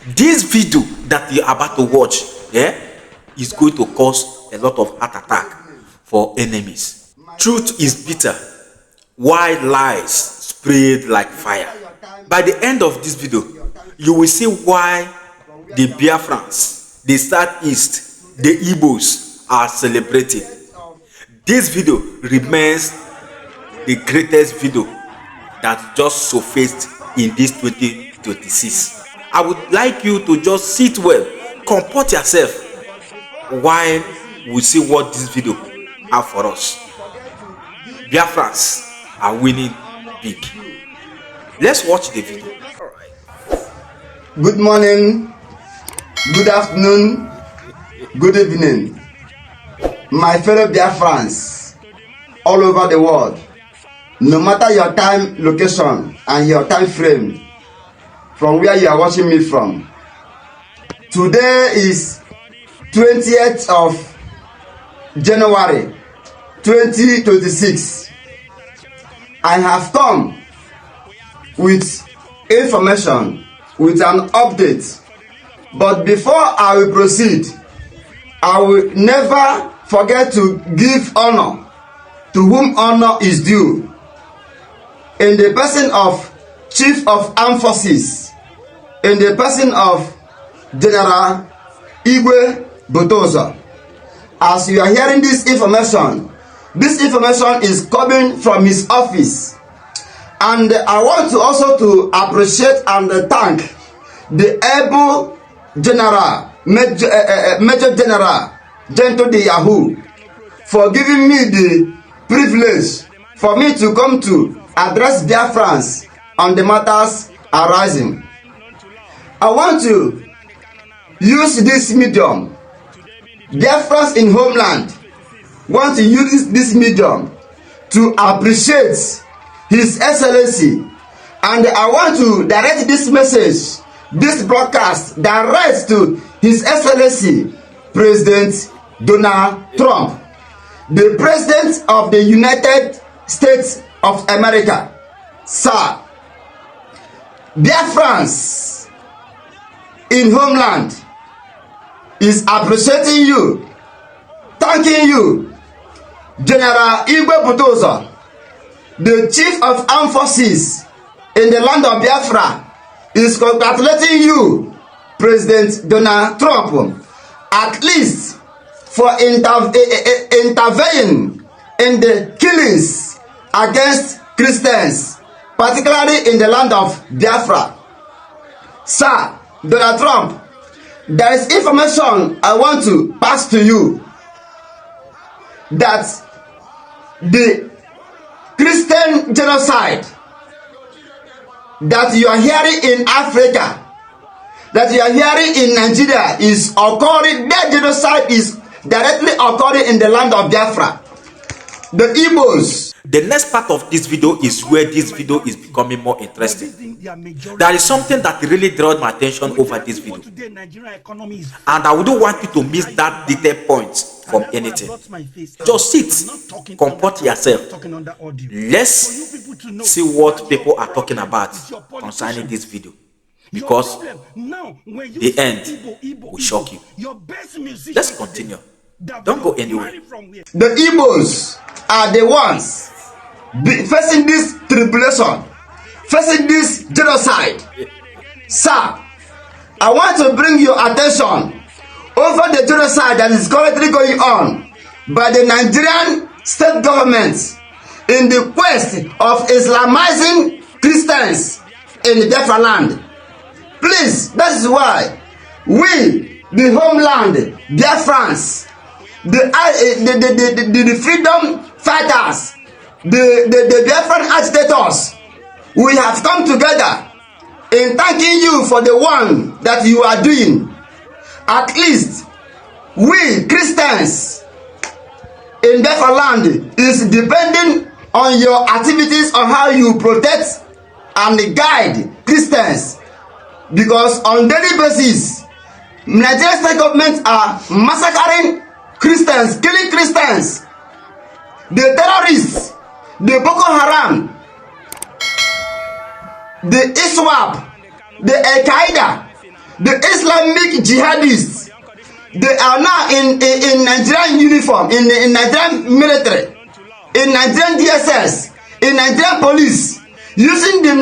This video that you're about to watch, is going to cause a lot of heart attack for enemies. Truth is bitter, while lies spread like fire. By the end of this video, you will see why the Biafrans, the Southeast, the Igbos are celebrating. This video remains the greatest video that just surfaced in this 2026. I would like you to just sit well, comport yourself while we see what this video have for us. Biafrans are winning big. Let's watch the video. Good morning, good afternoon, good evening, my fellow Biafrans all over the world. No matter your time, location, and your time frame from where you are watching me from. Today is 20th of January 2026. I have come with information, with an update. But before I will proceed, I will never forget to give honor to whom honor is due. In the person of Chief of Armed Forces, in the person of General Igwe Botoza. As you are hearing this information is coming from his office. And I want to also to appreciate and thank the able General, Major General Gento de Yahoo for giving me the privilege for me to come to address Biafrans on the matters arising. I want to use this medium. Biafrans in homeland want to use this medium to appreciate His Excellency, and I want to direct this message, this broadcast, direct to His Excellency President Donald Trump, the President of the United States of America. Sir, Biafrans in homeland is appreciating you, thanking you. General Igwe Botoza, the Chief of Armed Forces in the land of Biafra, is congratulating you, President Donald Trump, at least for intervening in the killings against Christians, particularly in the land of Biafra. Sir, Donald Trump, there is information I want to pass to you, that the Christian genocide that you are hearing in Africa, that you are hearing in Nigeria, is occurring. That genocide is directly occurring in the land of Biafra. The Igbos. The next part of this video is where this video is becoming more interesting. There is something that really draws my attention over this video, and I wouldn't want you to miss that detailed point from anything. Just sit, comport yourself. Let's see what people are talking about concerning this video, because the end will shock you. Let's continue. Don't go anywhere. The Igbos are the ones facing this tribulation, facing this genocide. Sir, I want to bring your attention over the genocide that is currently going on by the Nigerian state government in the quest of Islamizing Christians in the Biafra land. Please, that is why we, the homeland Biafrans, the freedom fighters, the Biafran agitators, we have come together in thanking you for the one that you are doing. At least we Christians in Biafra land is depending on your activities, on how you protect and guide Christians, because on daily basis Nigerian state government are massacring Christians, killing Christians. The terrorists, the Boko Haram, the ISWAP, the Al-Qaeda, the Islamic jihadists, they are now in Nigerian uniform, in Nigerian military, in Nigerian DSS, in Nigerian police, using the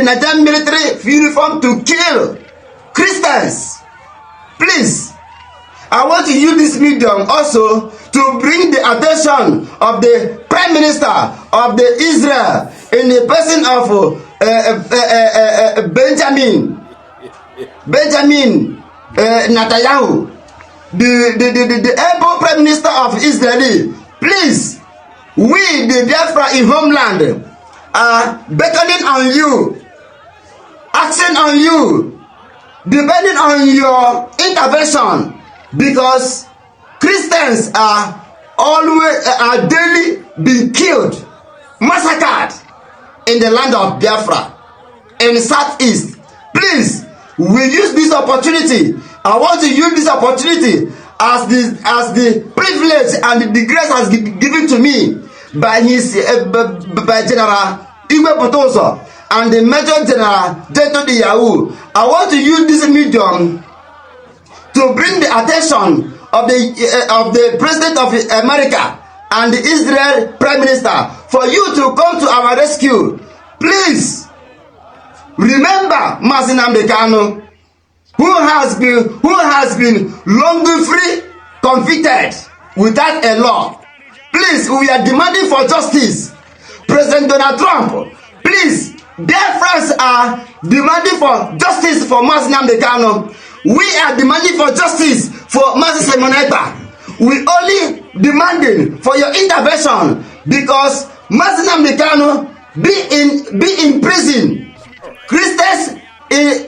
Nigerian military uniform to kill Christians. Please, I want to use this medium also to bring the attention of the Prime Minister of the Israel in the person of Benjamin Netanyahu, the able Prime Minister of Israel. Please, we the Biafra in homeland are beckoning on you, asking on you, depending on your intervention, because Christians are daily being killed, massacred in the land of Biafra, in the Southeast. Please, we use this opportunity. I want to use this opportunity as the privilege and the grace has been given to me by by General Igwe Potoso and the Major General Jeto Diyawu. I want to use this medium to bring the attention of the President of America and the Israel Prime Minister for you to come to our rescue. Please remember Mazi Nnamdi Kanu, who has been long free, convicted without a law. Please, we are demanding for justice. President Donald Trump, please, Biafrans are demanding for justice for Mazi Nnamdi Kanu. We are demanding for justice for Mazi Semoneta. We only demanding for your intervention because Mazi Nnamdi Kanu be in prison. Christians in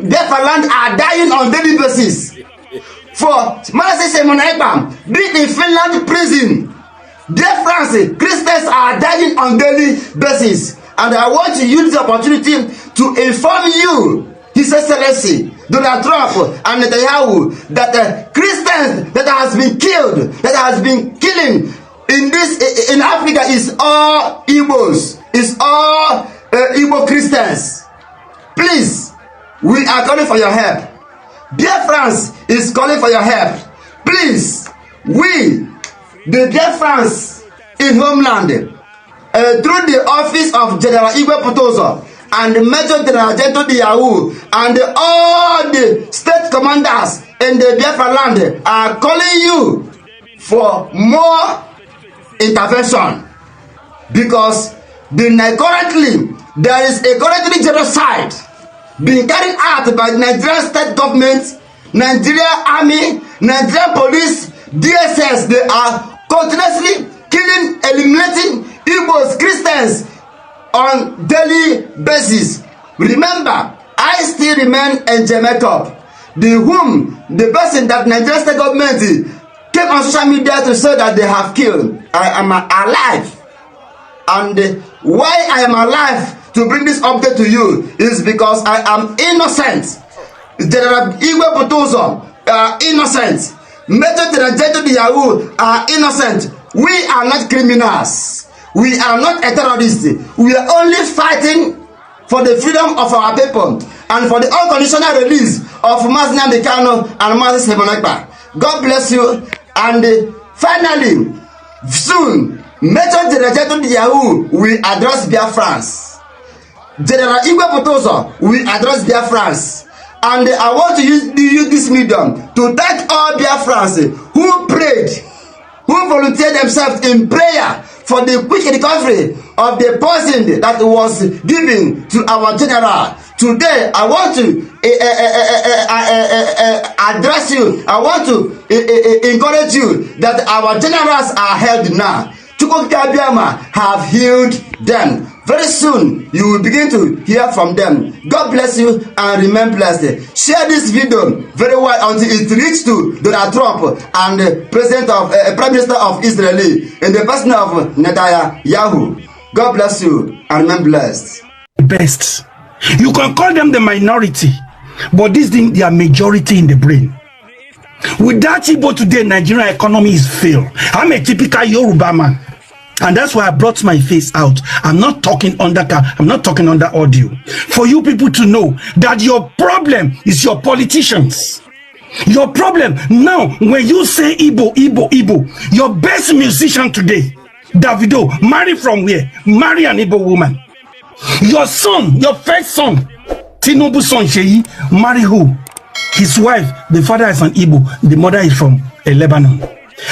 Biafra land are dying on daily basis. For Mazi Semoneta be in Finland prison. Biafrans, Christians are dying on daily basis. And I want to use this opportunity to inform you, His Excellency Donald Trump and Netanyahu, that Christians that has been killed, that has been killing in Africa is all Igbos, is all Igbo Christians. Please, we are calling for your help. Biafrans is calling for your help. Please, we, the Biafrans in homeland, through the office of General Igwe Potoso and the Major General Jeto Diyawu and all the state commanders in the Biafra land are calling you for more intervention, because currently there is a genocide being carried out by the Nigerian state government, Nigerian army, Nigerian police, DSS. They are continuously killing, eliminating Igbos, Christians on daily basis. Remember, I still remain in Jamaica, the person that Nigerian state government came on social media to say that they have killed. I am alive, and why I am alive to bring this update to you is because I am innocent. General Igwe Potoso are innocent. Major General Jeto Diyawu are innocent. We are not criminals. We are not a terrorist. We are only fighting for the freedom of our people and for the unconditional release of Mazi Nnamdi Kanu and Mazi Semoneta. God bless you. And finally, soon, Major General Jeto Diyawu will address Biafrans. General Igwe Potoso will address Biafrans. And I want to use this medium to thank all Biafrans who prayed, who volunteered themselves in prayer for the quick recovery of the poison that was given to our general. Today, I want to address you. I want to encourage you that our generals are held now. Chukwuka have healed them. Very soon, you will begin to hear from them. God bless you and remain blessed. Share this video very well until it reaches to Donald Trump and the Prime Minister of Israel in the person of Netanyahu. God bless you and remain blessed. Best. You can call them the minority, but this thing, they are majority in the brain. Without Igbo today, Nigerian economy is failed. I'm a typical Yoruba man. And that's why I brought my face out. I'm not talking under audio. For you people to know that your problem is your politicians. Your problem now, when you say Igbo, your best musician today, Davido, marry from where? Marry an Igbo woman. Your son, your first son, Tinubu son Sheyi, marry who? His wife, the father is an Igbo, the mother is from Lebanon.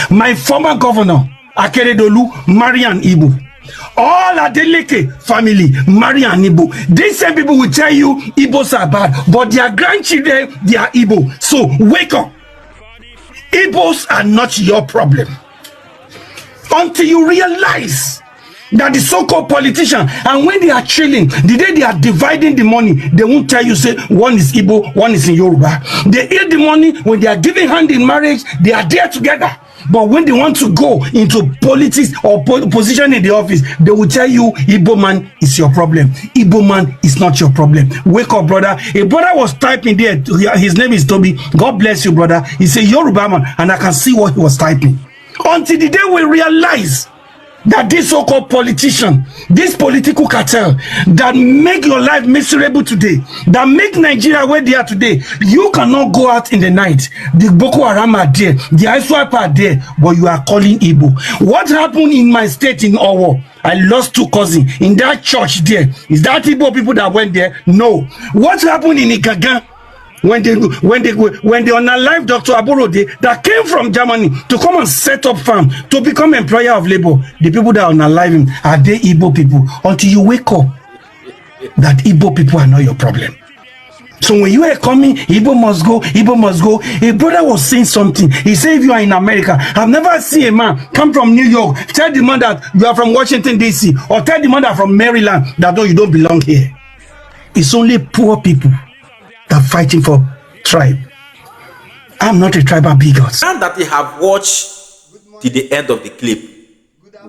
My former governor, Akeredolu, marry an Igbo. All Adeleke family marry an Igbo. These same people will tell you Igbos are bad, but their grandchildren, they are Igbo. So wake up. Igbos are not your problem. Until you realize that the so-called politician, and when they are chilling, the day they are dividing the money, they won't tell you, say, one is Igbo, one is in Yoruba. They eat the money. When they are giving hand in marriage, they are there together. But when they want to go into politics or position in the office, they will tell you, Igbo man is your problem. Igbo man is not your problem. Wake up, brother. A brother was typing there. His name is Toby. God bless you, brother. He said, Yoruba man, and I can see what he was typing. Until the day we realize that this so-called politician, this political cartel that make your life miserable today, that make Nigeria where they are today, you cannot go out in the night. The Boko Haram are there, the ISWAP are there, but you are calling Igbo. What happened in my state in Owo? I lost 2 cousins in that church there. Is that Igbo people that went there? No. What happened in Ikagan? When they unalive Dr. Aborode that came from Germany to come and set up farm to become employer of labor, the people that unalive him, are they Igbo people? Until you wake up that Igbo people are not your problem. So when you are coming, Igbo must go, Igbo must go. A brother was saying something. He said, if you are in America, I've never seen a man come from New York, tell the man that you are from Washington, D.C., or tell the man that from Maryland that no, you don't belong here. It's only poor people that fighting for tribe. I'm not a tribal bigot. Now that you have watched to the end of the clip,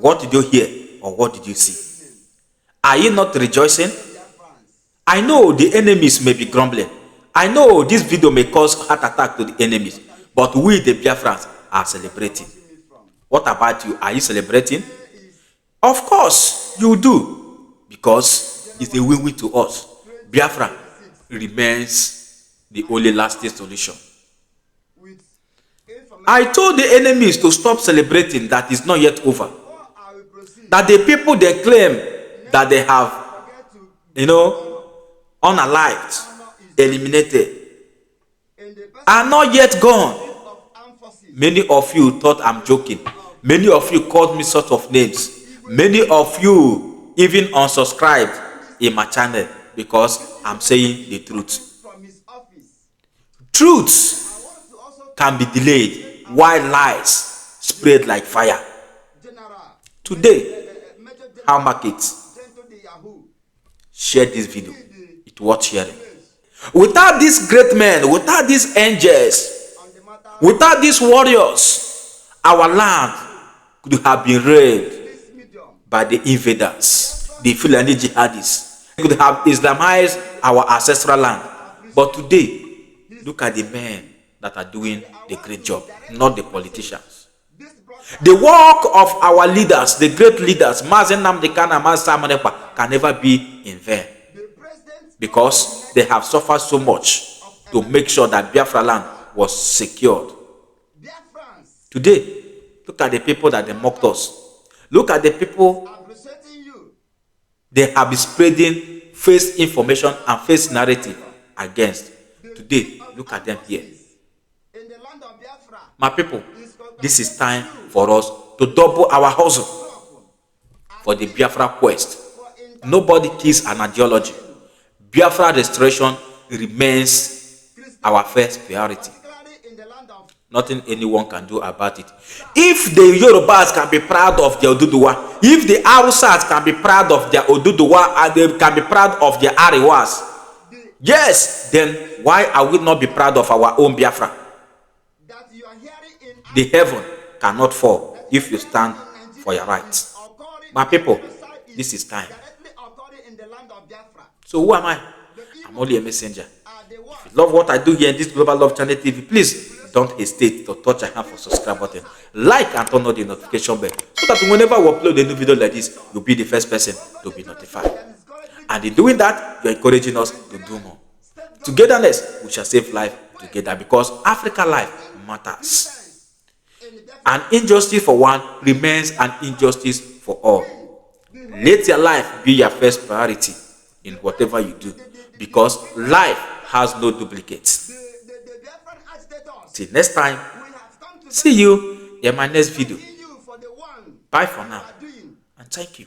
what did you hear or what did you see? Are you not rejoicing? I know the enemies may be grumbling. I know this video may cause heart attack to the enemies, but we the Biafrans are celebrating. What about you? Are you celebrating? Of course you do, because it's a win-win to us. Biafra remains the only lasting solution. I told the enemies to stop celebrating that it's not yet over. That the people they claim that they have, unalived, eliminated, are not yet gone. Many of you thought I'm joking. Many of you called me sort of names. Many of you even unsubscribed in my channel because I'm saying the truth. Truth can be delayed while lies spread like fire. Today, how markets share this video. It's worth sharing. Without these great men, without these angels, without these warriors, our land could have been raided by the invaders, the Fulani jihadis. They could have Islamized our ancestral land. But today, look at the men that are doing the great job, not the politicians. The work of our leaders, the great leaders, Mazen Nnamdi Kanu and Mazi Simon Ekpa, can never be in vain, because they have suffered so much to make sure that Biafra land was secured. Today, look at the people that they mocked us. Look at the people they have been spreading false information and false narrative against. Today, look at them here. My people, this is time for us to double our hustle for the Biafra quest. Nobody kills an ideology. Biafra restoration remains our first priority. Nothing anyone can do about it. If the Yorubas can be proud of their Oduduwa, if the Hausas can be proud of their Oduduwa, and they can be proud of their Ariwas, yes, then why are we not be proud of our own Biafra? The heaven cannot fall if you stand for your rights. My people, this is time. So who am I? I'm only a messenger. If you love what I do here in this Global Love Channel TV, please don't hesitate to touch your hand for subscribe button, like and turn on the notification bell so that whenever we upload a new video like this, you'll be the first person to be notified. And in doing that, you're encouraging us to do more. Togetherness, we shall save life together, because Africa life matters. An injustice for one remains an injustice for all. Let your life be your first priority in whatever you do, because life has no duplicates. Till next time, see you in my next video. Bye for now, and thank you.